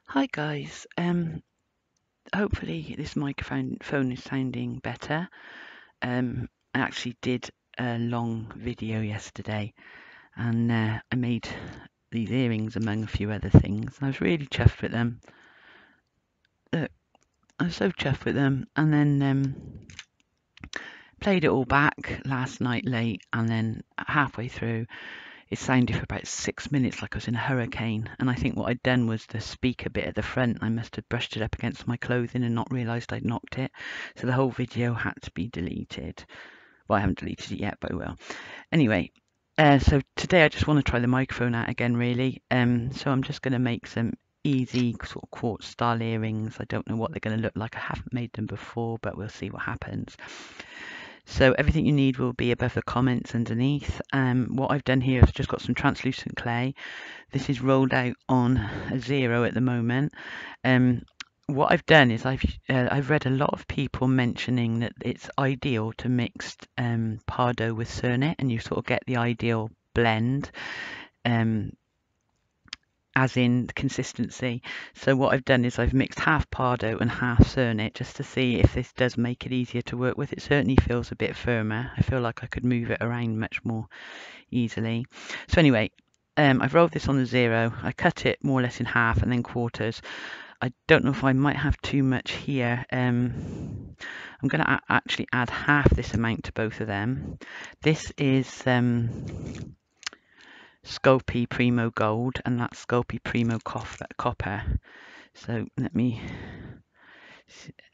Hi guys. Hopefully this microphone is sounding better. I actually did a long video yesterday, and I made these earrings among a few other things. I was really chuffed with them. I was so chuffed with them, and then played it all back last night late, and then halfway through it sounded for about 6 minutes like I was in a hurricane, and I think what I'd done was the speaker bit at the front. I must have brushed it up against my clothing and not realised I'd knocked it, so the whole video had to be deleted. Well, I haven't deleted it yet, but I will. Anyway, so today I just want to try the microphone out again, really. So I'm just going to make some easy sort of quartz style earrings. I don't know what they're going to look like. I haven't made them before, but we'll see what happens. So everything you need will be above the comments underneath. What I've done here is just got some translucent clay. This is rolled out on a 0 at the moment. What I've done is I've read a lot of people mentioning that it's ideal to mix Pardo with Cernit, and you sort of get the ideal blend. As in consistency. So what I've done is I've mixed half Pardo and half Cernit just to see if this does make it easier to work with. It certainly feels a bit firmer. I feel like I could move it around much more easily. So anyway, I've rolled this on the 0. I cut it more or less in half and then quarters. I don't know if I might have too much here. I'm going to actually add half this amount to both of them. This is Sculpey Primo Gold, and that's Sculpey Primo Copper. So let me,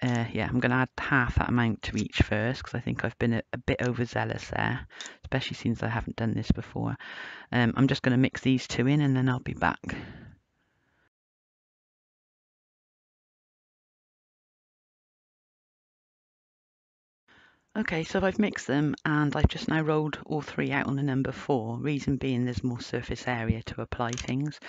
yeah, I'm going to add half that amount to each first, because I think I've been a bit overzealous there, especially since I haven't done this before. I'm just going to mix these two in, and then I'll be back. Okay, so I've mixed them, and I've just now rolled all three out on the number 4, reason being there's more surface area to apply things.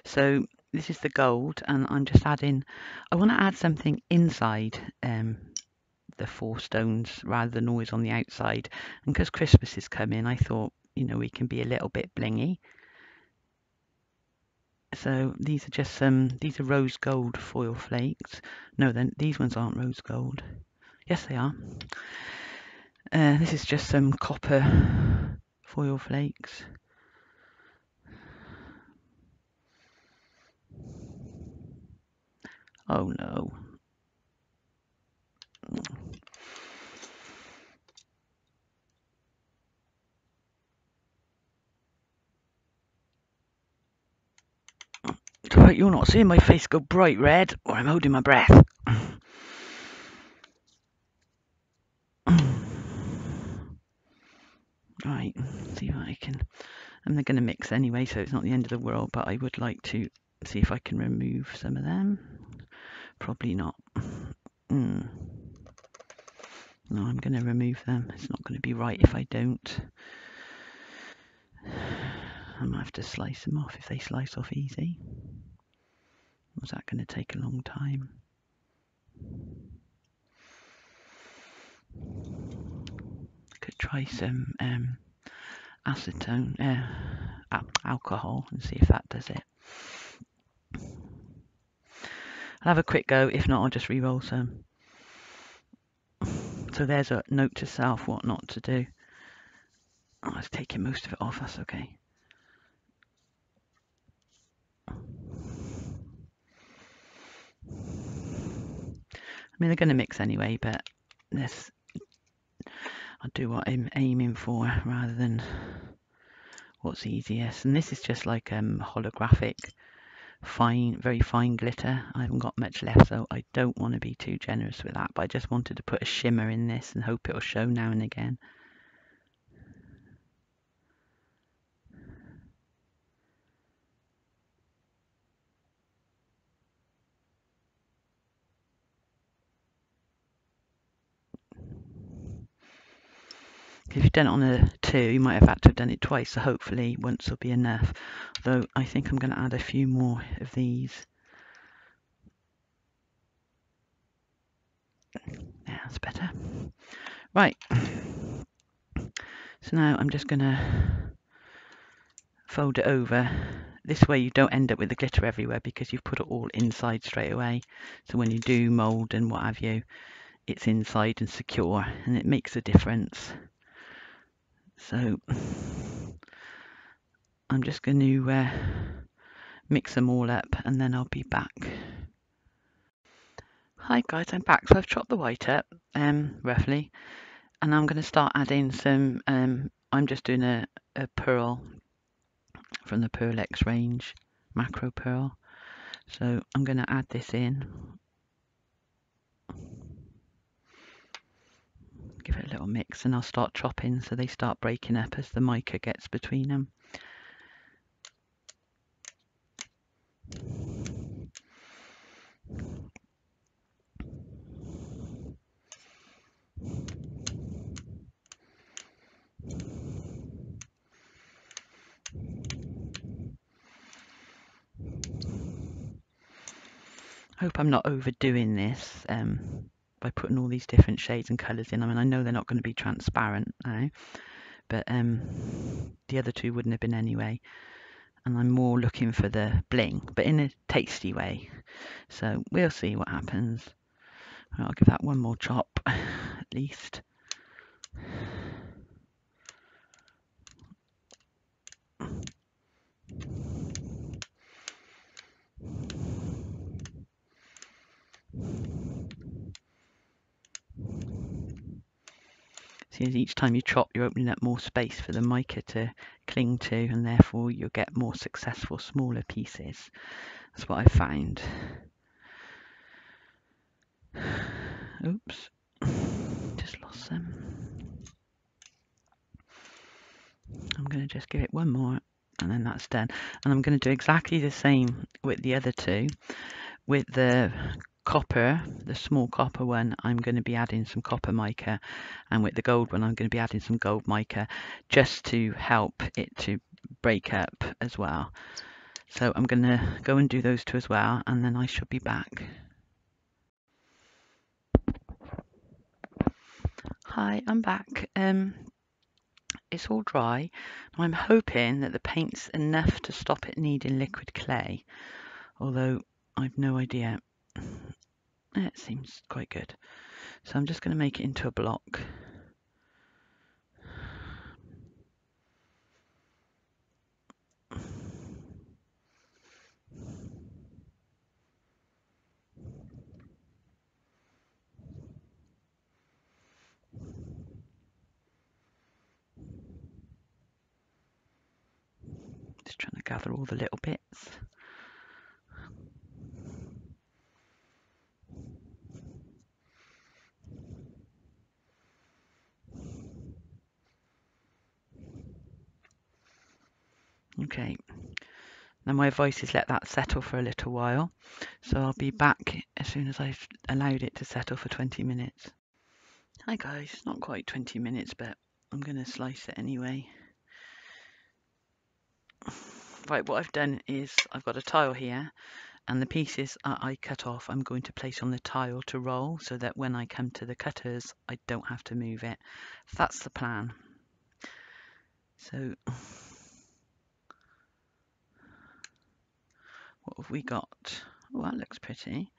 So this is the gold, and I'm just adding, I want to add something inside the 4 stones rather than always on the outside. And because Christmas is coming, I thought, you know, we can be a little bit blingy. So these are just these are rose gold foil flakes. No, then these ones aren't rose gold. Yes, they are. This is just some copper foil flakes. Oh no. Right, you're not seeing my face go bright red, or I'm holding my breath. Right, see if I can. And they're going to mix anyway, so it's not the end of the world, but I would like to see if I can remove some of them. Probably not. No, I'm going to remove them. It's not going to be right if I don't. I might have to slice them off if they slice off easy. Or is that going to take a long time? Could try some acetone, alcohol, and see if that does it. I'll have a quick go. If not, I'll just re-roll some. So there's a note to self what not to do. Oh, it's taking most of it off. That's okay. I mean, they're going to mix anyway, but this, I'll do what I'm aiming for rather than what's easiest. And this is just like holographic, fine, very fine glitter. I haven't got much left, so I don't want to be too generous with that. But I just wanted to put a shimmer in this and hope it'll show now and again. If you've done it on a 2, you might have had to have done it twice, so hopefully once will be enough. Though I think I'm going to add a few more of these. Yeah, that's better. Right. So now I'm just going to fold it over This way you don't end up with the glitter everywhere because you've put it all inside straight away. So when you do mould and what have you, it's inside and secure, and it makes a difference. So I'm just going to mix them all up and then I'll be back. Hi guys, I'm back. So I've chopped the white up roughly, and I'm going to start adding some, I'm just doing a pearl from the Pearl X range, macro pearl. So I'm going to add this in, give it a little mix, and I'll start chopping so they start breaking up as the mica gets between them. Hope I'm not overdoing this by putting all these different shades and colours in. I mean, I know they're not going to be transparent now, but the other two wouldn't have been anyway. And I'm more looking for the bling, but in a tasty way. So we'll see what happens. I'll give that one more chop at least. See, as each time you chop, you're opening up more space for the mica to cling to, and therefore you'll get more successful smaller pieces. That's what I found. Oops, just lost some. I'm going to just give it one more and then that's done. And I'm going to do exactly the same with the other two. With the copper, the small copper one, I'm going to be adding some copper mica, and with the gold one I'm going to be adding some gold mica, just to help it to break up as well. So I'm going to go and do those two as well, and then I shall be back. Hi, I'm back. It's all dry. I'm hoping that the paint's enough to stop it needing liquid clay, although I've no idea. It seems quite good. So I'm just going to make it into a block. Just trying to gather all the little bits. Okay, now my advice is let that settle for a little while. So I'll be back as soon as I've allowed it to settle for 20 minutes. Hi guys, not quite 20 minutes, but I'm going to slice it anyway. Right, what I've done is I've got a tile here, and the pieces I cut off I'm going to place on the tile to roll, so that when I come to the cutters I don't have to move it. That's the plan. So what have we got? Oh, that looks pretty.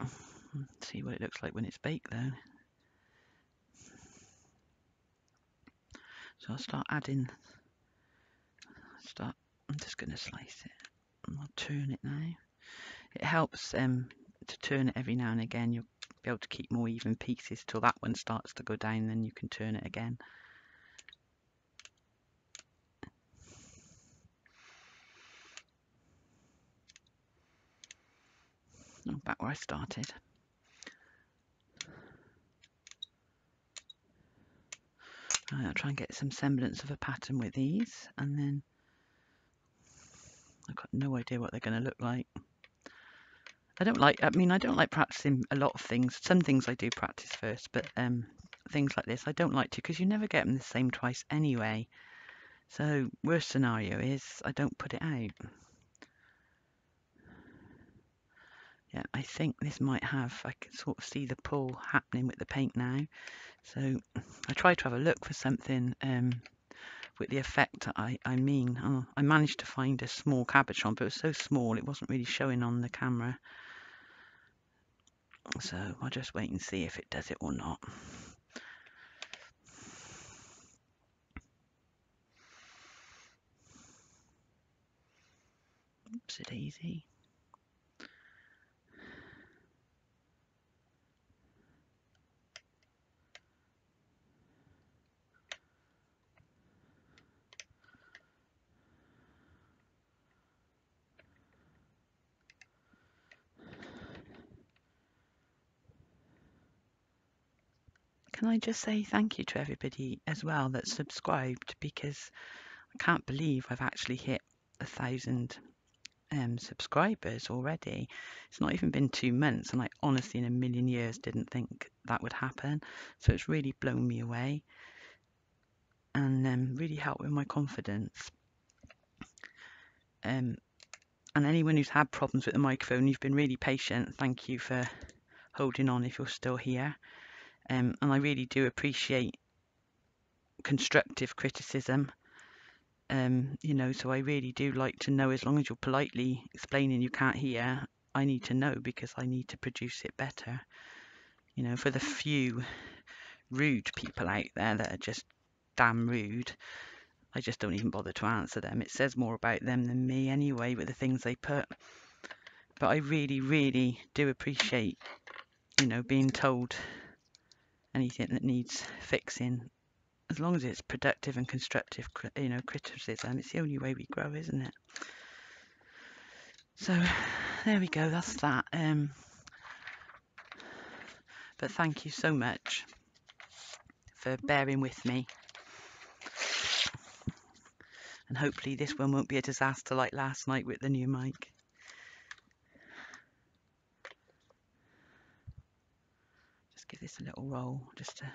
Let's see what it looks like when it's baked though. So I'll start adding, I'm just going to slice it and I'll turn it now. It helps to turn it every now and again. You'll be able to keep more even pieces till that one starts to go down, then you can turn it again. Oh, back where I started. Right, I'll try and get some semblance of a pattern with these, and then I've got no idea what they're going to look like. I don't like practicing a lot of things. Some things I do practice first, but things like this I don't like to, because you never get them the same twice anyway. So worst scenario is I don't put it out. Yeah, I think this might have, I can sort of see the pull happening with the paint now. So I try to have a look for something with the effect I mean. Oh, I managed to find a small cabochon, but it was so small it wasn't really showing on the camera. So I'll just wait and see if it does it or not. Oops, it easy. Can I just say thank you to everybody as well that's subscribed, because I can't believe I've actually hit 1,000 subscribers already. It's not even been 2 months, and I honestly in a million years didn't think that would happen. So it's really blown me away and really helped with my confidence. And anyone who's had problems with the microphone, you've been really patient. Thank you for holding on if you're still here. And I really do appreciate constructive criticism. You know, so I really do like to know, as long as you're politely explaining you can't hear, I need to know, because I need to produce it better. You know, for the few rude people out there that are just damn rude, I just don't even bother to answer them. It says more about them than me anyway with the things they put. But I really, really do appreciate, you know, being told anything that needs fixing, as long as it's productive and constructive, you know, criticism. It's the only way we grow, isn't it? So there we go, that's that. But thank you so much for bearing with me, and hopefully this one won't be a disaster like last night with the new mic. Just give this a little roll just to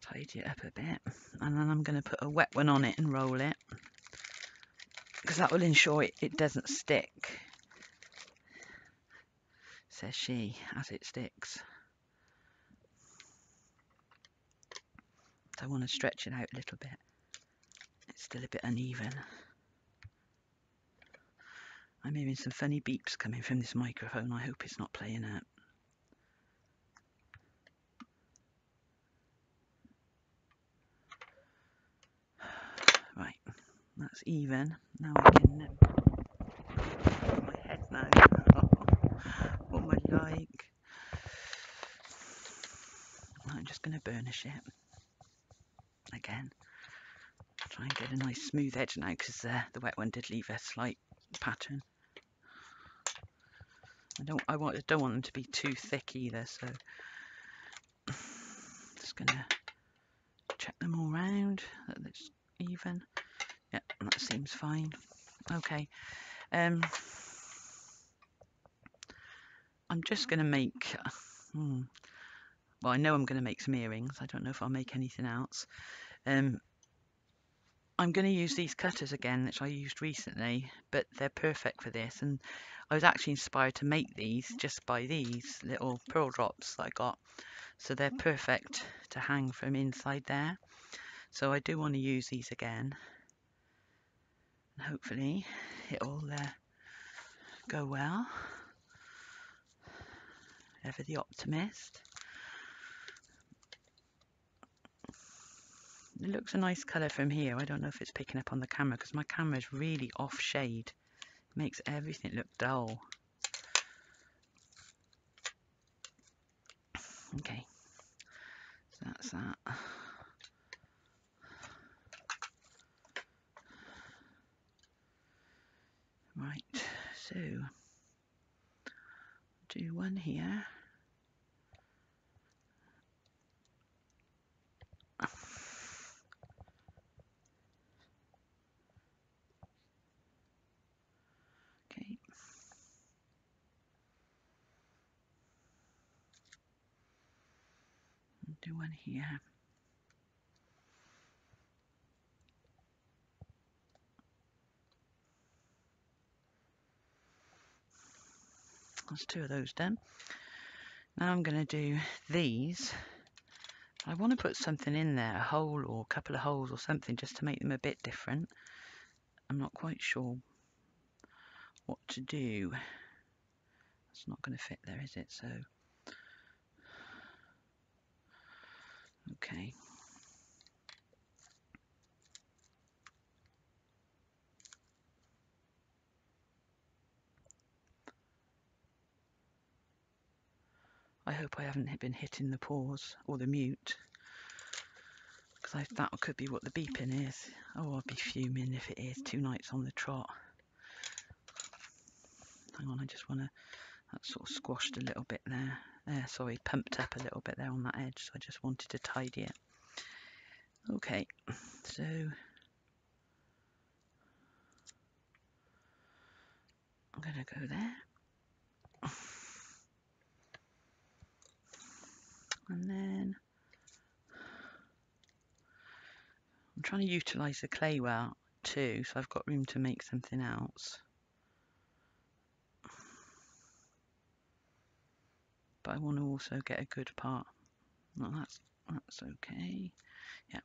tidy it up a bit, and then I'm going to put a wet one on it and roll it, because that will ensure it doesn't stick, says she, as it sticks. So I want to stretch it out a little bit. It's still a bit uneven. I'm hearing some funny beeps coming from this microphone. I hope it's not playing up. Right, that's even. Now I can my head now. What am I like? I'm just going to burnish it again. Try and get a nice smooth edge now, because the wet one did leave a slight pattern. I don't want them to be too thick either, so just going to check them all round that it's even. Yep, that seems fine. Okay. I'm just going to make, well, I know I'm going to make some earrings. I don't know if I'll make anything else. I'm going to use these cutters again, which I used recently, but they're perfect for this. And I was actually inspired to make these just by these little pearl drops that I got. So they're perfect to hang from inside there. So I do want to use these again. And hopefully it'll go well. Ever the optimist. It looks a nice colour from here. I don't know if it's picking up on the camera, because my camera is really off shade. It makes everything look dull. Okay, so that's that. Right, so do one here. Okay. Do one here. That's two of those done. Now I'm going to do these I want to put something in there, a hole or a couple of holes or something, just to make them a bit different. I'm not quite sure what to do. It's not going to fit there, is it? So, okay. I hope I haven't been hitting the pause or the mute, because that could be what the beeping is. Oh, I'll be fuming if it is 2 nights on the trot. Hang on, I just want to, that's sort of squashed a little bit there. Sorry, pumped up a little bit there on that edge, so I just wanted to tidy it. Okay, so I'm going to go there. And then I'm trying to utilise the clay well too, so I've got room to make something else. But I want to also get a good part. Well, that's okay. Yeah.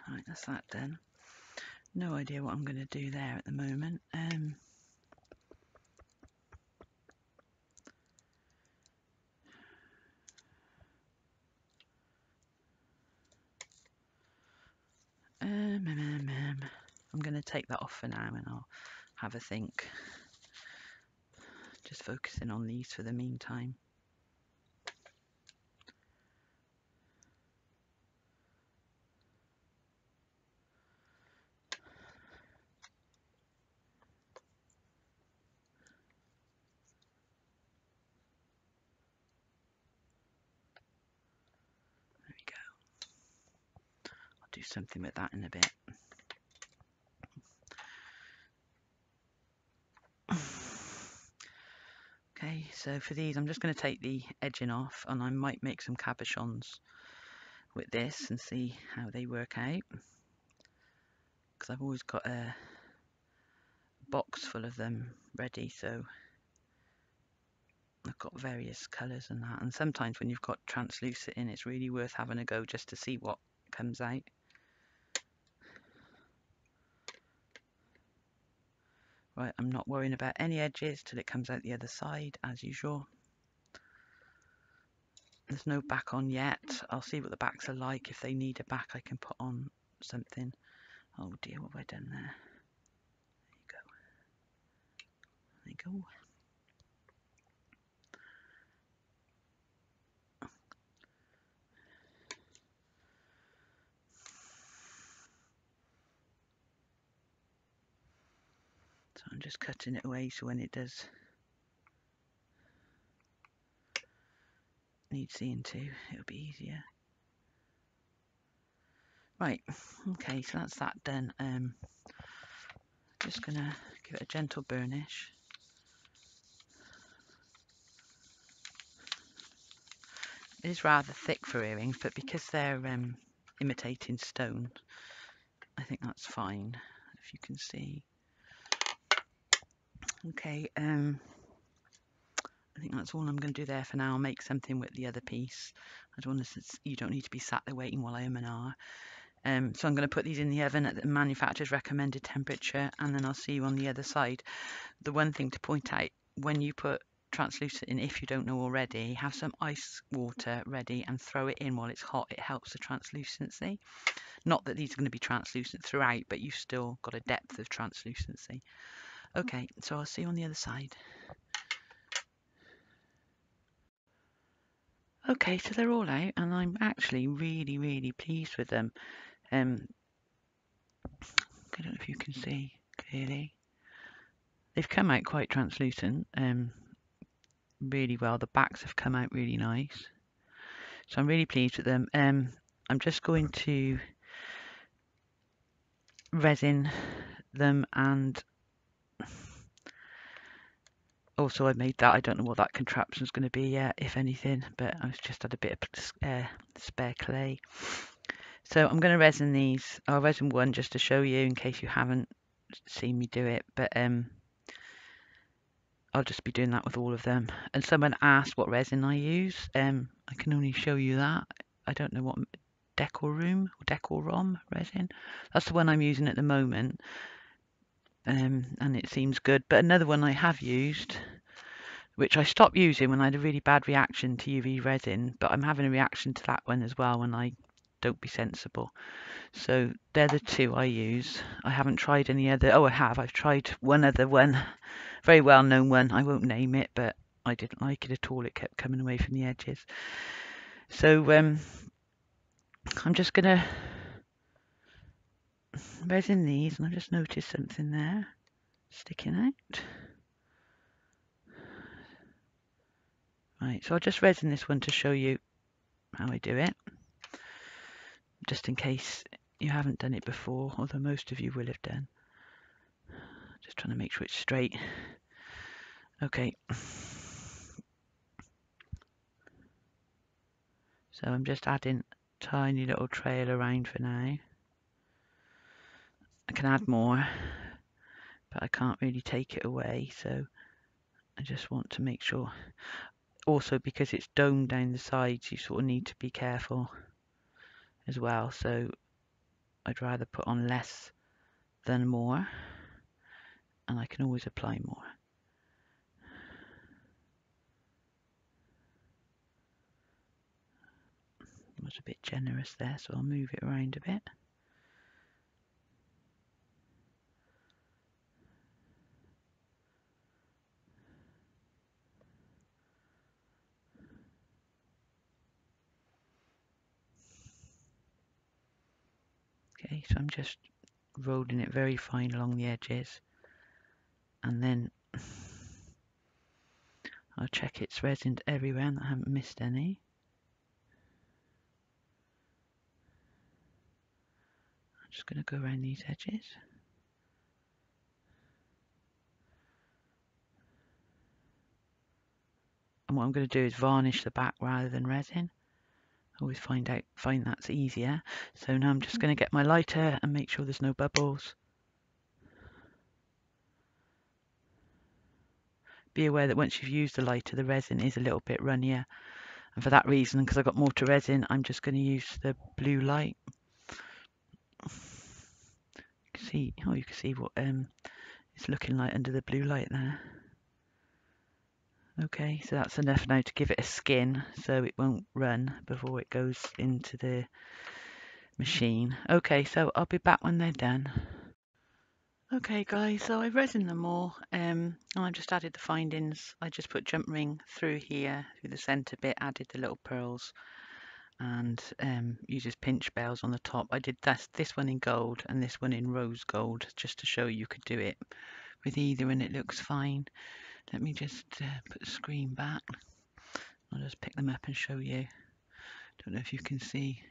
Right, that's that done. No idea what I'm going to do there at the moment. I'm going to take that off for now and I'll have a think. Just focusing on these for the meantime. There we go. I'll do something with that in a bit. Okay, so for these I'm just going to take the edging off, and I might make some cabochons with this and see how they work out, because I've always got a box full of them ready, so I've got various colours and that, and sometimes when you've got translucent in, it's really worth having a go just to see what comes out. Right, I'm not worrying about any edges till it comes out the other side, as usual. There's no back on yet. I'll see what the backs are like. If they need a back, I can put on something. Oh dear, what have I done there? There you go. So I'm just cutting it away so when it does need seeing to, it'll be easier. Right, okay, so that's that done. Just gonna give it a gentle burnish. It is rather thick for earrings, but because they're imitating stone, I think that's fine, if you can see. Okay, I think that's all I'm going to do there for now. I'll make something with the other piece. I don't want to, you don't need to be sat there waiting while I and ah. So I'm going to put these in the oven at the manufacturer's recommended temperature, and then I'll see you on the other side. The one thing to point out, when you put translucent in, if you don't know already, have some ice water ready and throw it in while it's hot. It helps the translucency. Not that these are going to be translucent throughout, but you've still got a depth of translucency. Okay, so I'll see you on the other side. Okay, so they're all out, and I'm actually really pleased with them. I don't know if you can see clearly. They've come out quite translucent, really well. The backs have come out really nice, so I'm really pleased with them. I'm just going to resin them, and also I made that. I don't know what that contraption is going to be yet, if anything, but I've just had a bit of spare clay. So I'm going to resin these. I'll resin one just to show you in case you haven't seen me do it, but I'll just be doing that with all of them. And someone asked what resin I use. I can only show you that. I don't know what Decorum resin. That's the one I'm using at the moment. And it seems good. But another one I have used, which I stopped using when I had a really bad reaction to UV resin, but I'm having a reaction to that one as well when I don't be sensible. So they're the two I use. I haven't tried any other. Oh, I have. I've tried one other one, very well known one. I won't name it, but I didn't like it at all. It kept coming away from the edges. So I'm just gonna resin these, and I just noticed something there sticking out. Right, so I'll just resin this one to show you how I do it, just in case you haven't done it before, although most of you will have done. Just trying to make sure it's straight. Okay. So I'm just adding a tiny little trail around for now. I can add more, but I can't really take it away, so I just want to make sure. Also, because it's domed down the sides, you sort of need to be careful as well, so I'd rather put on less than more, and I can always apply more. I was a bit generous there, so I'll move it around a bit. Okay, so I'm just rolling it very fine along the edges, and then I'll check it's resined everywhere and I haven't missed any. I'm just going to go around these edges. And what I'm going to do is varnish the back rather than resin. I always find that's easier. So now I'm just going to get my lighter and make sure there's no bubbles. Be aware that once you've used the lighter, the resin is a little bit runnier. And for that reason, because I've got more to resin, I'm just going to use the blue light. You can see what it's looking like under the blue light there. Okay, so that's enough now to give it a skin so it won't run before it goes into the machine. Okay, so I'll be back when they're done. Okay guys, so I've resined them all and I've just added the findings. I just put jump ring through here, through the centre bit, added the little pearls and uses pinch bells on the top. I did this one in gold and this one in rose gold just to show you could do it with either and it looks fine. Let me just put the screen back. I'll just pick them up and show you. Don't know if you can see.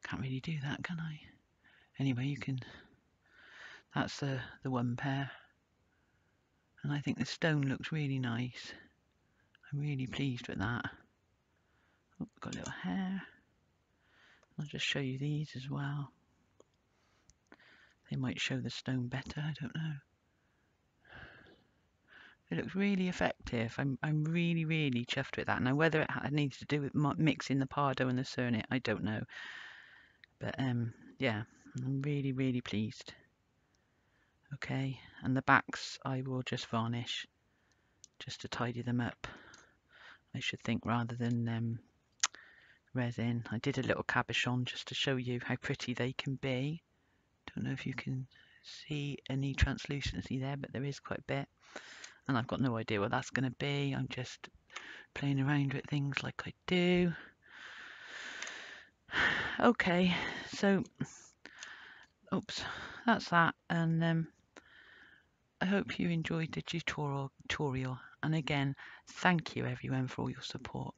Can't really do that, can I? Anyway, you can. That's the one pair. And I think the stone looks really nice. I'm really pleased with that. Oh, got a little hair. I'll just show you these as well. They might show the stone better, I don't know. It looks really effective. I'm really, really chuffed with that. Now, whether it needs to do with mixing the Pardo and the Cernit, I don't know. But yeah, I'm really, really pleased. Okay, and the backs I will just varnish just to tidy them up. I should think rather than resin. I did a little cabochon just to show you how pretty they can be. Don't know if you can see any translucency there, but there is quite a bit. And I've got no idea what that's going to be. I'm just playing around with things like I do. Okay, so oops, that's that. And I hope you enjoyed the tutorial. And again, thank you everyone for all your support.